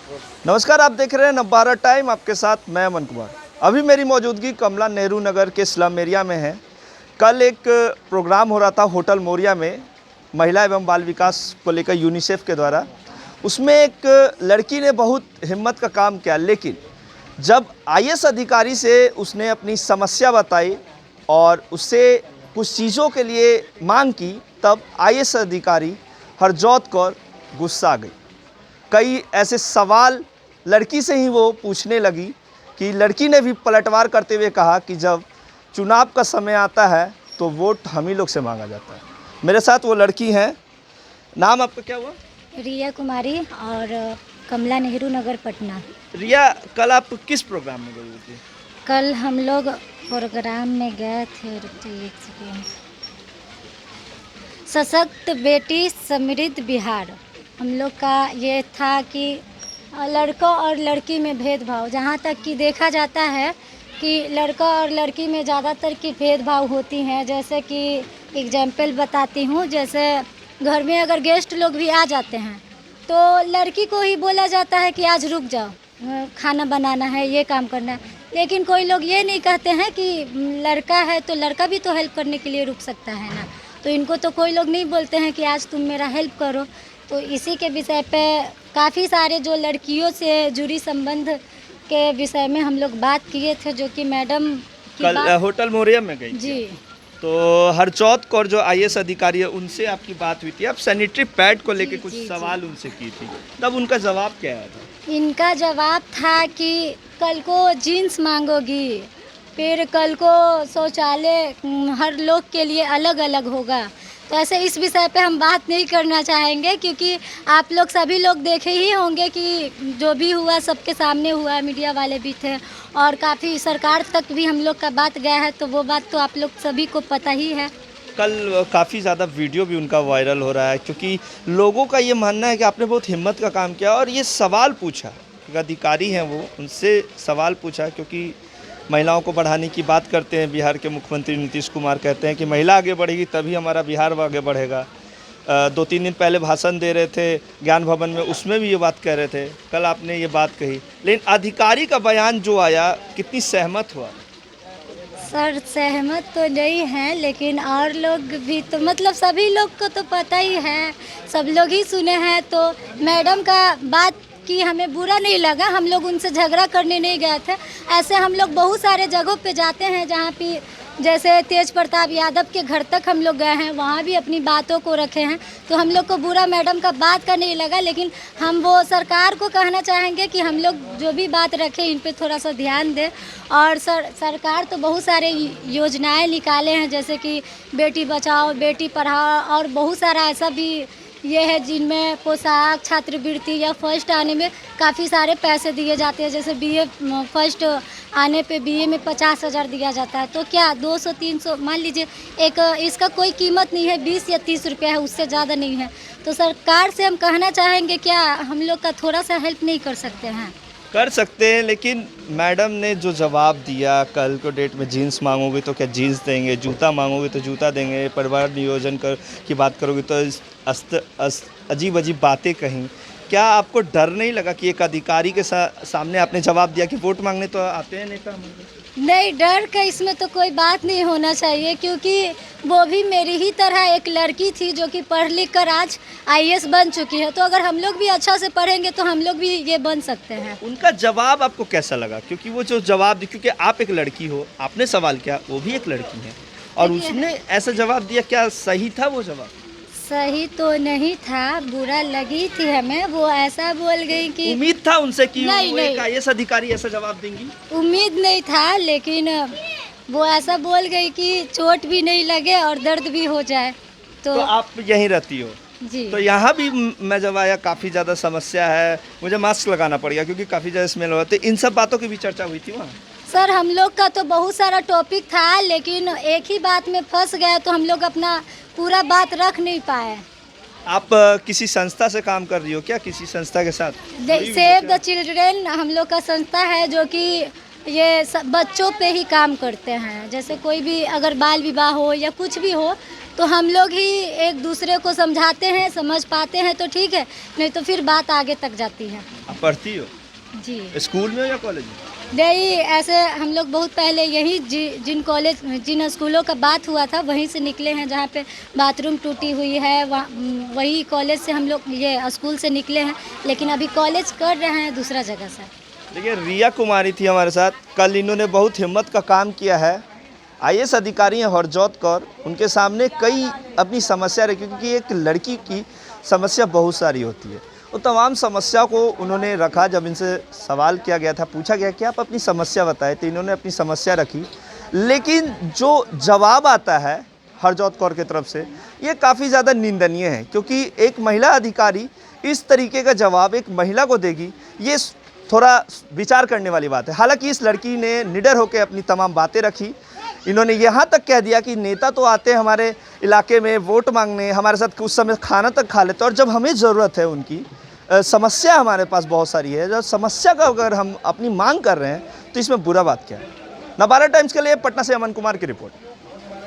नमस्कार, आप देख रहे हैं नवभारत टाइम। आपके साथ मैं अमन कुमार। अभी मेरी मौजूदगी कमला नेहरू नगर के स्लम एरिया में है। कल एक प्रोग्राम हो रहा था होटल मोरिया में, महिला एवं बाल विकास को लेकर यूनिसेफ के द्वारा। उसमें एक लड़की ने बहुत हिम्मत का काम किया, लेकिन जब आईएएस अधिकारी से उसने अपनी समस्या बताई और उससे कुछ चीज़ों के लिए मांग की, तब आईएएस अधिकारी हरजोत कौर गुस्सा गई। कई ऐसे सवाल लड़की से ही वो पूछने लगी कि लड़की ने भी पलटवार करते हुए कहा कि जब चुनाव का समय आता है तो वोट हम ही लोग से मांगा जाता है। मेरे साथ वो लड़की हैं। नाम आपका क्या हुआ? रिया कुमारी, और कमला नेहरू नगर पटना। रिया, कल आप किस प्रोग्राम में गई हुई थी? कल हम लोग प्रोग्राम में गए थे, रुकिए एक सेकेंड। सशक्त बेटी समृद्ध बिहार। हम लोग का ये था कि लड़का और लड़की में भेदभाव, जहाँ तक कि देखा जाता है कि लड़का और लड़की में ज़्यादातर की भेदभाव होती हैं। जैसे कि एग्जाम्पल बताती हूँ, जैसे घर में अगर गेस्ट लोग भी आ जाते हैं तो लड़की को ही बोला जाता है कि आज रुक जाओ, खाना बनाना है, ये काम करना है। लेकिन कोई लोग ये नहीं कहते हैं कि लड़का है तो लड़का भी तो हेल्प करने के लिए रुक सकता है ना। तो इनको तो कोई लोग नहीं बोलते हैं कि आज तुम मेरा हेल्प करो। तो इसी के विषय पे काफ़ी सारे जो लड़कियों से जुड़ी संबंध के विषय में हम लोग बात किए थे, जो कि मैडम की कल बात। होटल मोरिया में गई जी, तो हरजोत कौर जो आईएएस अधिकारी है उनसे आपकी बात हुई थी। आप सैनिटरी पैड को लेकर जी, कुछ जी, सवाल उनसे की थी, तब उनका जवाब क्या आया था? इनका जवाब था कि कल को जीन्स मांगोगी, फिर कल को शौचालय हर लोग के लिए अलग अलग होगा। तो ऐसे इस विषय पे हम बात नहीं करना चाहेंगे, क्योंकि आप लोग सभी लोग देखे ही होंगे कि जो भी हुआ सबके सामने हुआ, मीडिया वाले भी थे और काफ़ी सरकार तक भी हम लोग का बात गया है। तो वो बात तो आप लोग सभी को पता ही है। कल काफ़ी ज़्यादा वीडियो भी उनका वायरल हो रहा है, क्योंकि लोगों का ये मानना है कि आपने बहुत हिम्मत का काम किया और ये सवाल पूछा। एक अधिकारी हैं वो, उनसे सवाल पूछा, क्योंकि महिलाओं को बढ़ाने की बात करते हैं। बिहार के मुख्यमंत्री नीतीश कुमार कहते हैं कि महिला आगे बढ़ेगी तभी हमारा बिहार आगे बढ़ेगा। 2-3 दिन पहले भाषण दे रहे थे ज्ञान भवन में, उसमें भी ये बात कह रहे थे। कल आपने ये बात कही, लेकिन अधिकारी का बयान जो आया, कितनी सहमत हुआ? सर सहमत तो नहीं है, लेकिन और लोग भी तो मतलब सभी लोग को तो पता ही है, सब लोग ही सुने हैं। तो मैडम का बात की हमें बुरा नहीं लगा, हम लोग उनसे झगड़ा करने नहीं गए थे। ऐसे हम लोग बहुत सारे जगहों पे जाते हैं जहाँ पे, जैसे तेज प्रताप यादव के घर तक हम लोग गए हैं, वहाँ भी अपनी बातों को रखे हैं। तो हम लोग को बुरा मैडम का बात का नहीं लगा, लेकिन हम वो सरकार को कहना चाहेंगे कि हम लोग जो भी बात रखें इन पे थोड़ा सा ध्यान दें। और सरकार तो बहुत सारे योजनाएं निकाले हैं, जैसे कि बेटी बचाओ बेटी पढ़ाओ, और बहुत सारा ऐसा भी ये है जिनमें पोशाक, छात्रवृत्ति या फर्स्ट आने में काफ़ी सारे पैसे दिए जाते हैं। जैसे बीए फर्स्ट आने पे बीए में 50,000 दिया जाता है। तो क्या 200-300 मान लीजिए, एक इसका कोई कीमत नहीं है, 20 या 30 रुपया है, उससे ज़्यादा नहीं है। तो सरकार से हम कहना चाहेंगे, क्या हम लोग का थोड़ा सा हेल्प नहीं कर सकते हैं? कर सकते हैं, लेकिन मैडम ने जो जवाब दिया, कल को डेट में जीन्स मांगोगे तो क्या जीन्स देंगे, जूता मांगोगे तो जूता देंगे, परिवार नियोजन की बात करोगे तो अजीब अजीब बातें कहीं। क्या आपको डर नहीं लगा कि एक अधिकारी के सामने आपने जवाब दिया कि वोट मांगने तो आते हैं नेता हमारे? नहीं, डर का इसमें तो कोई बात नहीं होना चाहिए, क्योंकि वो भी मेरी ही तरह एक लड़की थी जो कि पढ़ लिख कर आज आईएएस बन चुकी है। तो अगर हम लोग भी अच्छा से पढ़ेंगे तो हम लोग भी ये बन सकते हैं। उनका जवाब आपको कैसा लगा? क्योंकि वो जो जवाब, क्योंकि आप एक लड़की हो, आपने सवाल किया, वो भी एक लड़की है, और उसने ऐसा जवाब दिया, क्या सही था वो जवाब? सही तो नहीं था, बुरा लगी थी हमें। वो ऐसा बोल गई कि उम्मीद था उनसे कि नहीं, वो नहीं। एक आईएएस अधिकारी ऐसा जवाब देंगी? उम्मीद नहीं था, लेकिन वो ऐसा बोल गई कि चोट भी नहीं लगे और दर्द भी हो जाए। तो आप यहीं रहती हो? जी, तो यहाँ भी मैं जब आया, काफ़ी ज़्यादा समस्या है, मुझे मास्क लगाना पड़ गया क्योंकि काफ़ी ज़्यादा स्मेल हो रहा था। इन सब बातों की भी चर्चा हुई थी वहाँ? सर हम लोग का तो बहुत सारा टॉपिक था, लेकिन एक ही बात में फंस गए तो हम लोग अपना पूरा बात रख नहीं पाए। आप किसी संस्था से काम कर रही हो क्या? किसी संस्था के साथ? सेव द चिल्ड्रेन हम लोग का संस्था है, जो कि ये सब बच्चों पे ही काम करते हैं। जैसे कोई भी अगर बाल विवाह हो या कुछ भी हो तो हम लोग ही एक दूसरे को समझाते हैं, समझ पाते हैं तो ठीक है, नहीं तो फिर बात आगे तक जाती है। आप पढ़ती हो जी स्कूल में हो या कॉलेज में? नहीं, ऐसे हम लोग बहुत पहले यही जिन स्कूलों का बात हुआ था वहीं से निकले हैं, जहाँ पे बाथरूम टूटी हुई है वही कॉलेज से हम लोग ये स्कूल से निकले हैं, लेकिन अभी कॉलेज कर रहे हैं दूसरा जगह से। देखिए रिया कुमारी थी हमारे साथ, कल इन्होंने बहुत हिम्मत का काम किया है। आईएएस अधिकारी हैं हरजोत कौर, उनके सामने कई अपनी समस्या रखी, क्योंकि एक लड़की की समस्या बहुत सारी होती है। वो तमाम समस्या को उन्होंने रखा। जब इनसे सवाल किया गया था, पूछा गया कि आप अपनी समस्या बताएं, तो इन्होंने अपनी समस्या रखी, लेकिन जो जवाब आता है हरजोत कौर की तरफ से ये काफ़ी ज़्यादा निंदनीय है, क्योंकि एक महिला अधिकारी इस तरीके का जवाब एक महिला को देगी, ये थोड़ा विचार करने वाली बात है। हालांकि इस लड़की ने निडर होकर अपनी तमाम बातें रखी। इन्होंने यहाँ तक कह दिया कि नेता तो आते हैं हमारे इलाके में वोट मांगने, हमारे साथ उस समय खाना तक खा लेते हैं, और जब हमें ज़रूरत है उनकी समस्या हमारे पास बहुत सारी है, जब समस्या का अगर हम अपनी मांग कर रहे हैं तो इसमें बुरा बात क्या है। नवारा टाइम्स के लिए पटना से अमन कुमार की रिपोर्ट।